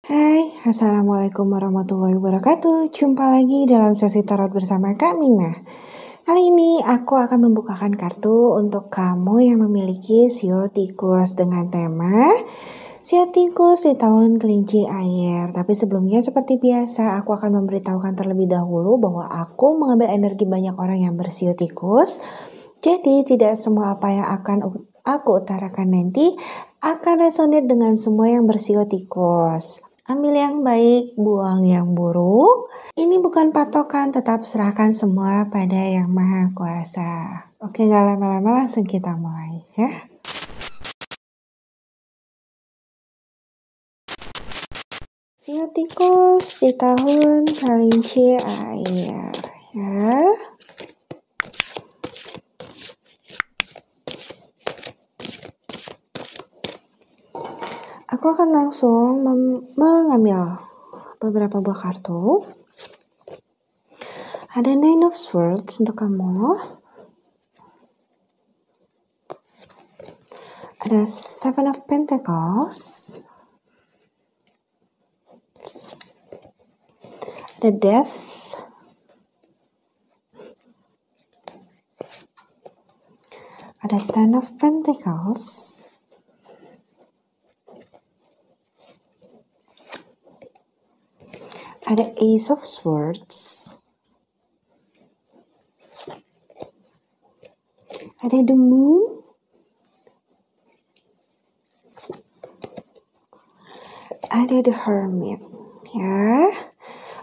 Hai, Assalamualaikum warahmatullahi wabarakatuh. Jumpa lagi dalam sesi tarot bersama Kak Mina. Kali ini aku akan membukakan kartu untuk kamu yang memiliki sio tikus dengan tema sio tikus di tahun kelinci air. Tapi sebelumnya seperti biasa aku akan memberitahukan terlebih dahulu bahwa aku mengambil energi banyak orang yang bersio tikus. Jadi tidak semua apa yang akan aku utarakan nanti akan resonate dengan semua yang bersio tikus. Ambil yang baik, buang yang buruk. Ini bukan patokan, tetap serahkan semua pada Yang Maha Kuasa. Oke, gak lama-lama langsung kita mulai ya. Sio tikus di tahun kelinci air ya. Aku akan langsung mengambil beberapa buah kartu. Ada Nine of Swords untuk kamu. Ada Seven of Pentacles. Ada Death. Ada Ten of Pentacles. Ada Ace of Swords. Ada The Moon. Ada The Hermit. Ya.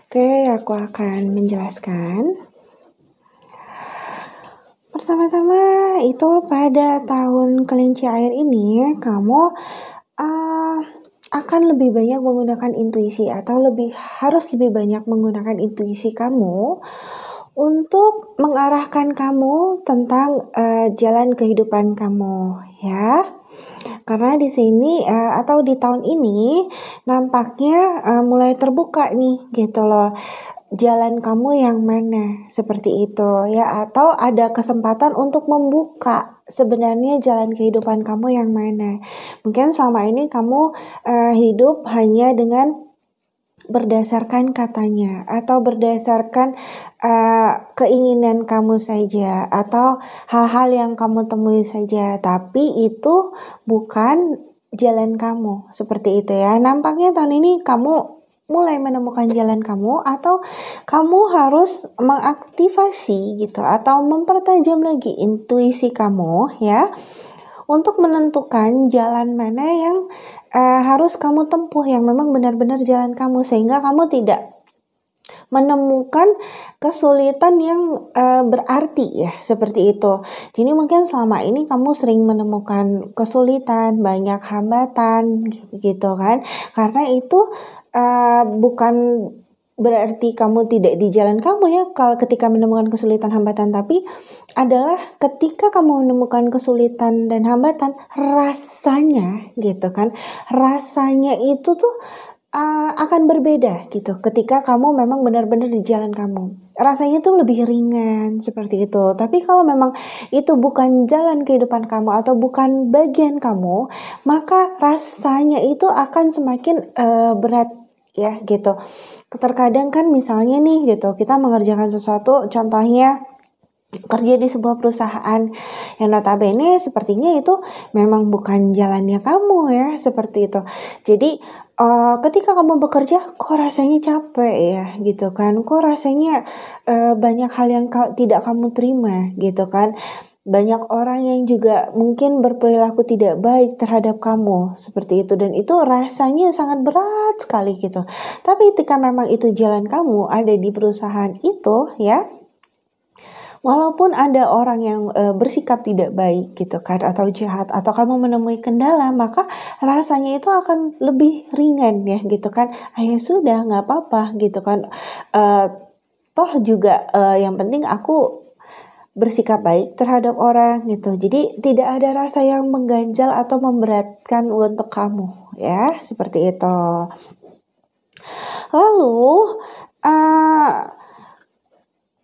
Oke, aku akan menjelaskan. Pertama-tama itu pada tahun kelinci air ini kamu akan lebih banyak menggunakan intuisi atau harus lebih banyak menggunakan intuisi kamu untuk mengarahkan kamu tentang jalan kehidupan kamu ya. Karena di sini atau di tahun ini nampaknya mulai terbuka nih gitu loh. Jalan kamu yang mana seperti itu ya, atau ada kesempatan untuk membuka sebenarnya jalan kehidupan kamu yang mana. Mungkin selama ini kamu hidup hanya dengan berdasarkan katanya atau berdasarkan keinginan kamu saja atau hal-hal yang kamu temui saja, tapi itu bukan jalan kamu seperti itu ya. Nampaknya tahun ini kamu mulai menemukan jalan kamu atau kamu harus mengaktifasi gitu atau mempertajam lagi intuisi kamu ya untuk menentukan jalan mana yang harus kamu tempuh, yang memang benar-benar jalan kamu, sehingga kamu tidak menemukan kesulitan yang berarti ya seperti itu. Jadi mungkin selama ini kamu sering menemukan kesulitan, banyak hambatan gitu kan, karena itu bukan berarti kamu tidak di jalan kamu ya kalau ketika menemukan kesulitan hambatan, tapi adalah ketika kamu menemukan kesulitan dan hambatan, rasanya gitu kan, rasanya itu tuh akan berbeda gitu ketika kamu memang benar-benar di jalan kamu. Rasanya tuh lebih ringan seperti itu. Tapi kalau memang itu bukan jalan kehidupan kamu atau bukan bagian kamu, maka rasanya itu akan semakin berat ya gitu. Terkadang kan misalnya nih gitu, kita mengerjakan sesuatu, contohnya kerja di sebuah perusahaan yang notabene sepertinya itu memang bukan jalannya kamu ya seperti itu. Jadi ketika kamu bekerja kok rasanya capek ya gitu kan, kok rasanya banyak hal yang tidak kamu terima gitu kan. Banyak orang yang juga mungkin berperilaku tidak baik terhadap kamu seperti itu, dan itu rasanya sangat berat sekali gitu. Tapi ketika memang itu jalan kamu ada di perusahaan itu ya, walaupun ada orang yang bersikap tidak baik gitu kan atau jahat atau kamu menemui kendala, maka rasanya itu akan lebih ringan ya gitu kan. Ya sudah, nggak apa-apa gitu kan. Toh juga yang penting aku bersikap baik terhadap orang gitu. Jadi tidak ada rasa yang mengganjal atau memberatkan untuk kamu ya, seperti itu. Lalu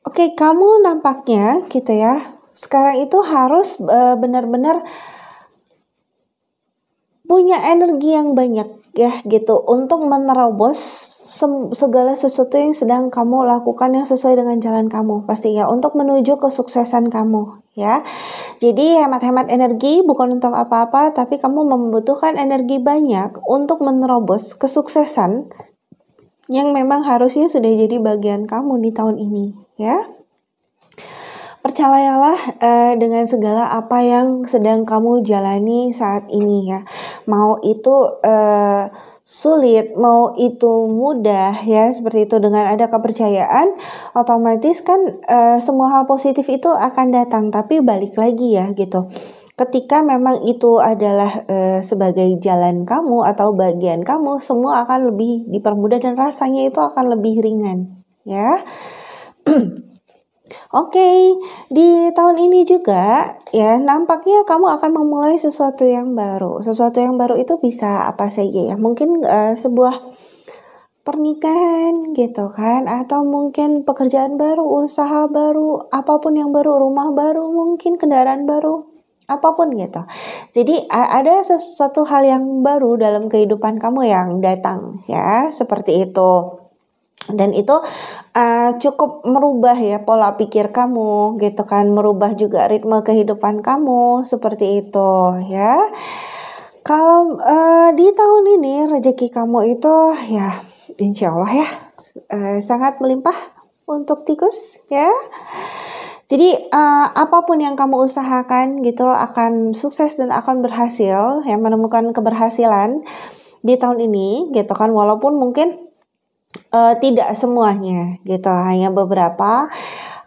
oke, kamu nampaknya gitu ya sekarang itu harus benar-benar punya energi yang banyak ya gitu, untuk menerobos segala sesuatu yang sedang kamu lakukan yang sesuai dengan jalan kamu pastinya untuk menuju kesuksesan kamu ya. Jadi hemat-hemat energi bukan untuk apa-apa, tapi kamu membutuhkan energi banyak untuk menerobos kesuksesan yang memang harusnya sudah jadi bagian kamu di tahun ini ya. Percayalah dengan segala apa yang sedang kamu jalani saat ini ya. Mau itu sulit, mau itu mudah ya, seperti itu. Dengan ada kepercayaan, otomatis kan semua hal positif itu akan datang. Tapi balik lagi ya gitu. Ketika memang itu adalah sebagai jalan kamu atau bagian kamu, semua akan lebih dipermudah dan rasanya itu akan lebih ringan ya. Oke, di tahun ini juga ya nampaknya kamu akan memulai sesuatu yang baru. Sesuatu yang baru itu bisa apa saja ya? Mungkin sebuah pernikahan gitu kan, atau mungkin pekerjaan baru, usaha baru, apapun yang baru, rumah baru, mungkin kendaraan baru, apapun gitu. Jadi ada sesuatu hal yang baru dalam kehidupan kamu yang datang ya, seperti itu. Dan itu cukup merubah ya pola pikir kamu gitu kan, merubah juga ritme kehidupan kamu seperti itu ya. Kalau di tahun ini rezeki kamu itu ya insya Allah ya sangat melimpah untuk tikus ya. Jadi apapun yang kamu usahakan gitu akan sukses dan akan berhasil ya, menemukan keberhasilan di tahun ini gitu kan, walaupun mungkin tidak semuanya gitu, hanya beberapa.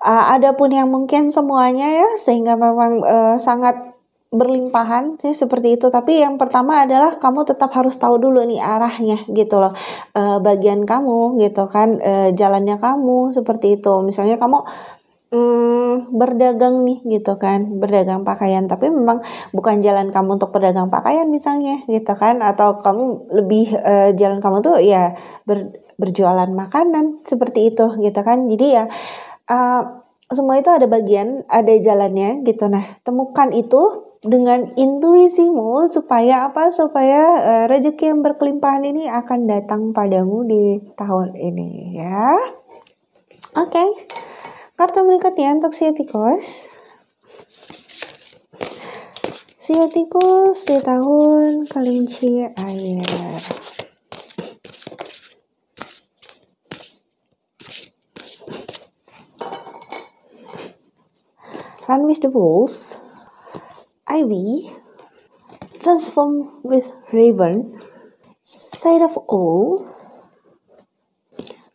Adapun yang mungkin semuanya ya, sehingga memang sangat berlimpahan ya, seperti itu. Tapi yang pertama adalah kamu tetap harus tahu dulu nih arahnya gitu loh, bagian kamu gitu kan, jalannya kamu seperti itu. Misalnya kamu berdagang nih gitu kan, berdagang pakaian, tapi memang bukan jalan kamu untuk berdagang pakaian misalnya gitu kan, atau kamu lebih jalan kamu tuh ya berjualan makanan seperti itu gitu kan. Jadi ya semua itu ada bagian, ada jalannya gitu. Nah, temukan itu dengan intuisimu supaya apa? Supaya rezeki yang berkelimpahan ini akan datang padamu di tahun ini ya. Oke. Kartu berikutnya untuk Sio Tikus. Sio Tikus di tahun kelinci air. Run with the wolves, Ivy, transform with Raven, Side of All,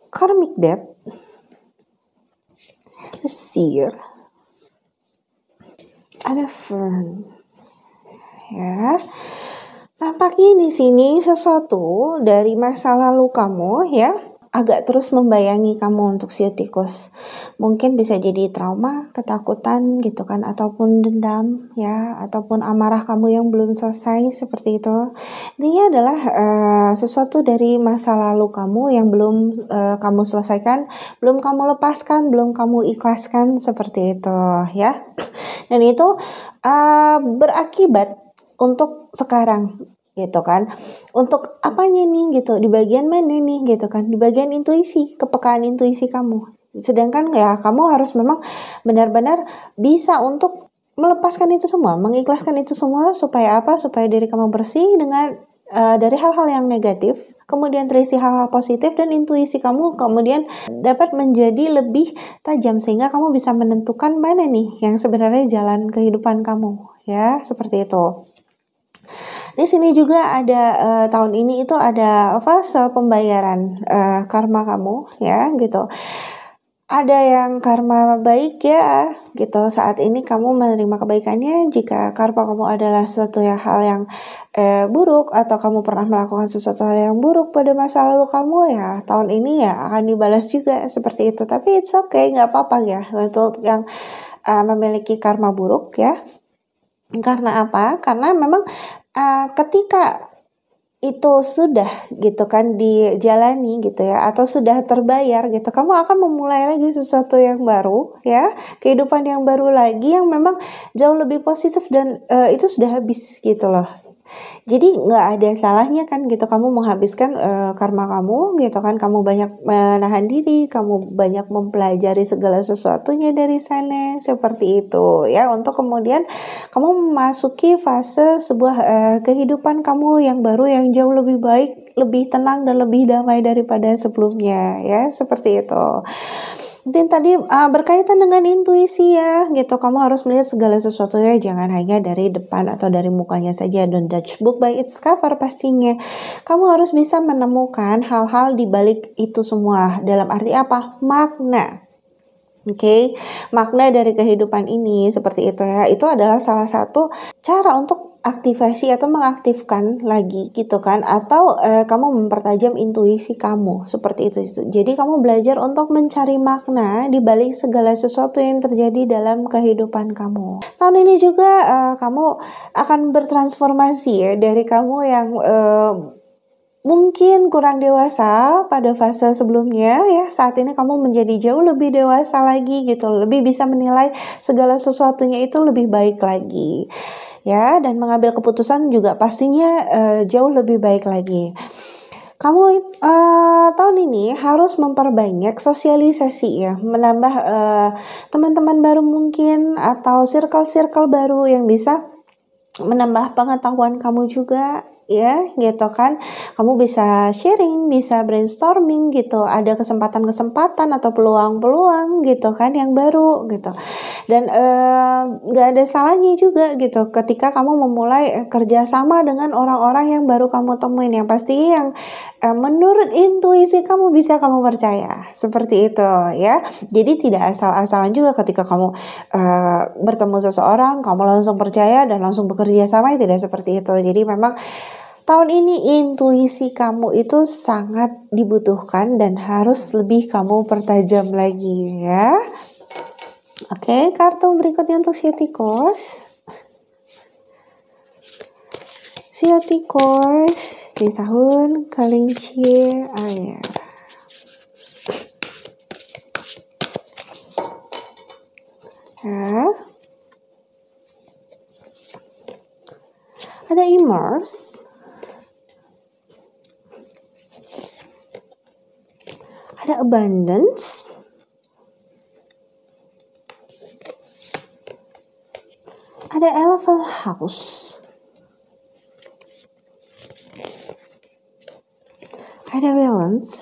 Karmic Debt, Seer, ada Fern. Ya, nampaknya di sini sesuatu dari masa lalu kamu ya agak terus membayangi kamu untuk Sio Tikus. Mungkin bisa jadi trauma, ketakutan gitu kan, ataupun dendam ya, ataupun amarah kamu yang belum selesai seperti itu. Intinya adalah sesuatu dari masa lalu kamu yang belum kamu selesaikan, belum kamu lepaskan, belum kamu ikhlaskan seperti itu ya. Dan itu berakibat untuk sekarang gitu kan. Untuk apanya nih gitu, di bagian mana nih gitu kan, di bagian intuisi, kepekaan intuisi kamu. Sedangkan ya kamu harus memang benar-benar bisa untuk melepaskan itu semua, mengikhlaskan itu semua, supaya apa? Supaya diri kamu bersih dengan dari hal-hal yang negatif, kemudian terisi hal-hal positif, dan intuisi kamu kemudian dapat menjadi lebih tajam sehingga kamu bisa menentukan mana nih yang sebenarnya jalan kehidupan kamu ya, seperti itu. Di sini juga ada tahun ini itu ada fase pembayaran karma kamu ya gitu. Ada yang karma baik ya gitu, saat ini kamu menerima kebaikannya. Jika karma kamu adalah sesuatu hal yang buruk, atau kamu pernah melakukan sesuatu hal yang buruk pada masa lalu kamu, ya tahun ini ya akan dibalas juga seperti itu. Tapi it's okay, nggak apa-apa ya untuk yang memiliki karma buruk ya. Karena apa? Karena memang ketika itu sudah gitu kan dijalani gitu ya, atau sudah terbayar gitu, kamu akan memulai lagi sesuatu yang baru ya, kehidupan yang baru lagi yang memang jauh lebih positif, dan itu sudah habis gitu loh. Jadi nggak ada salahnya kan gitu kamu menghabiskan karma kamu gitu kan, kamu banyak menahan diri, kamu banyak mempelajari segala sesuatunya dari sana seperti itu ya, untuk kemudian kamu memasuki fase sebuah kehidupan kamu yang baru yang jauh lebih baik, lebih tenang dan lebih damai daripada sebelumnya ya, seperti itu. Mungkin tadi berkaitan dengan intuisi ya gitu, kamu harus melihat segala sesuatu ya, jangan hanya dari depan atau dari mukanya saja. Don't judge book by its cover pastinya. Kamu harus bisa menemukan hal-hal di balik itu semua. Dalam arti apa? Makna. Oke, makna dari kehidupan ini seperti itu ya. Itu adalah salah satu cara untuk aktivasi atau mengaktifkan lagi gitu kan, atau kamu mempertajam intuisi kamu seperti itu. Jadi kamu belajar untuk mencari makna di balik segala sesuatu yang terjadi dalam kehidupan kamu. Tahun ini juga kamu akan bertransformasi ya, dari kamu yang mungkin kurang dewasa pada fase sebelumnya ya, saat ini kamu menjadi jauh lebih dewasa lagi gitu, lebih bisa menilai segala sesuatunya itu lebih baik lagi ya, dan mengambil keputusan juga pastinya jauh lebih baik lagi. Kamu tahun ini harus memperbanyak sosialisasi ya, menambah teman-teman baru mungkin, atau circle-circle baru yang bisa menambah pengetahuan kamu juga ya gitu kan. Kamu bisa sharing, bisa brainstorming gitu, ada kesempatan-kesempatan atau peluang-peluang gitu kan yang baru gitu. Dan gak ada salahnya juga gitu ketika kamu memulai kerjasama dengan orang-orang yang baru kamu temuin, yang pasti yang menurut intuisi kamu bisa kamu percaya seperti itu ya. Jadi tidak asal-asalan juga ketika kamu bertemu seseorang kamu langsung percaya dan langsung bekerja sama, tidak seperti itu. Jadi memang tahun ini intuisi kamu itu sangat dibutuhkan dan harus lebih kamu pertajam lagi ya. Oke, kartu berikutnya untuk Siotikos. Siotikos di tahun kelinci air. Ya. Ada immerse. Ada abundance. Ada elephant house. Ada balance.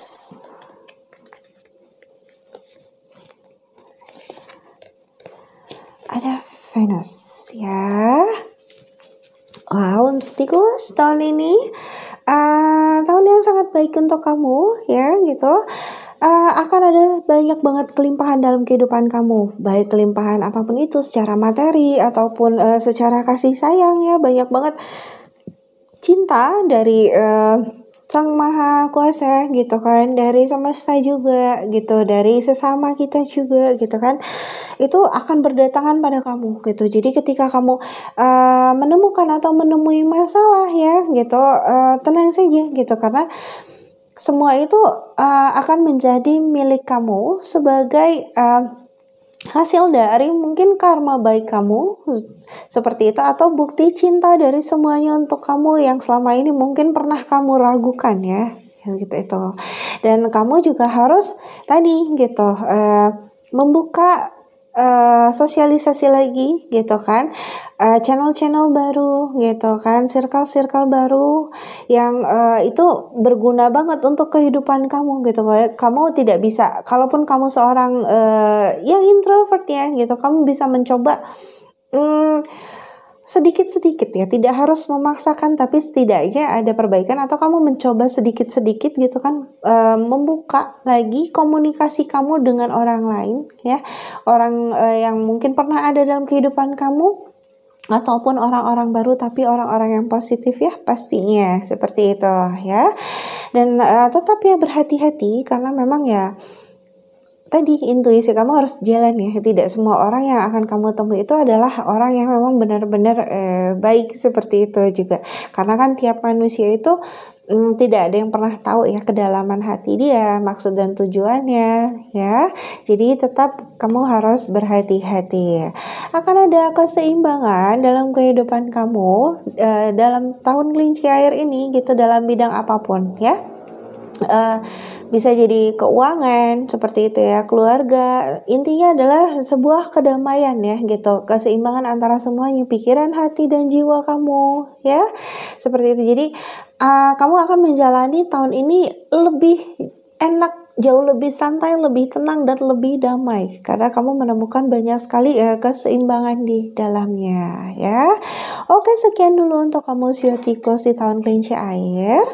Ada Venus ya. Wow, untuk tikus tahun ini tahun yang sangat baik untuk kamu ya gitu. Akan ada banyak banget kelimpahan dalam kehidupan kamu, baik kelimpahan apapun itu, secara materi ataupun secara kasih sayang ya. Banyak banget cinta dari Sang Maha Kuasa gitu kan, dari semesta juga gitu, dari sesama kita juga gitu kan, itu akan berdatangan pada kamu gitu. Jadi ketika kamu menemukan atau menemui masalah ya gitu, tenang saja gitu, karena semua itu akan menjadi milik kamu sebagai hasil dari mungkin karma baik kamu seperti itu, atau bukti cinta dari semuanya untuk kamu yang selama ini mungkin pernah kamu ragukan ya gitu itu. Dan kamu juga harus tadi gitu membuka sosialisasi lagi gitu kan, channel-channel baru gitu kan, circle-circle baru yang itu berguna banget untuk kehidupan kamu gitu. Kamu tidak bisa, kalaupun kamu seorang yang introvert ya gitu, kamu bisa mencoba sedikit-sedikit ya, tidak harus memaksakan, tapi setidaknya ada perbaikan, atau kamu mencoba sedikit-sedikit gitu kan, membuka lagi komunikasi kamu dengan orang lain ya, orang yang mungkin pernah ada dalam kehidupan kamu, ataupun orang-orang baru tapi orang-orang yang positif ya pastinya seperti itu ya. Dan tetap ya berhati-hati, karena memang ya tadi intuisi kamu harus jalan ya. Tidak semua orang yang akan kamu temui itu adalah orang yang memang benar-benar baik seperti itu juga. Karena kan tiap manusia itu tidak ada yang pernah tahu ya kedalaman hati dia, maksud dan tujuannya ya. Jadi tetap kamu harus berhati-hati. Akan ada keseimbangan dalam kehidupan kamu dalam tahun kelinci air ini gitu, dalam bidang apapun ya. Bisa jadi keuangan seperti itu ya, keluarga, intinya adalah sebuah kedamaian ya gitu, keseimbangan antara semuanya, pikiran, hati, dan jiwa kamu ya, seperti itu. Jadi kamu akan menjalani tahun ini lebih enak, jauh lebih santai, lebih tenang, dan lebih damai karena kamu menemukan banyak sekali keseimbangan di dalamnya ya. Oke, sekian dulu untuk kamu sio tikus di tahun kelinci air.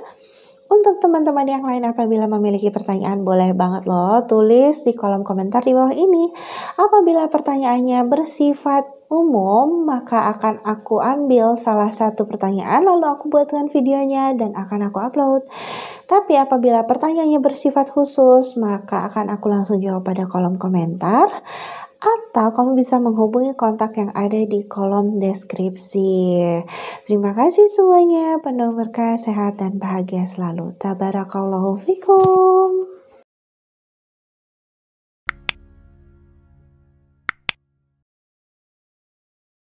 Untuk teman-teman yang lain apabila memiliki pertanyaan boleh banget loh tulis di kolom komentar di bawah ini. Apabila pertanyaannya bersifat umum maka akan aku ambil salah satu pertanyaan lalu aku buatkan videonya dan akan aku upload. Tapi apabila pertanyaannya bersifat khusus maka akan aku langsung jawab pada kolom komentar. Atau kamu bisa menghubungi kontak yang ada di kolom deskripsi. Terima kasih semuanya, penuh berkah, sehat, dan bahagia selalu. Tabarakallahu fikum.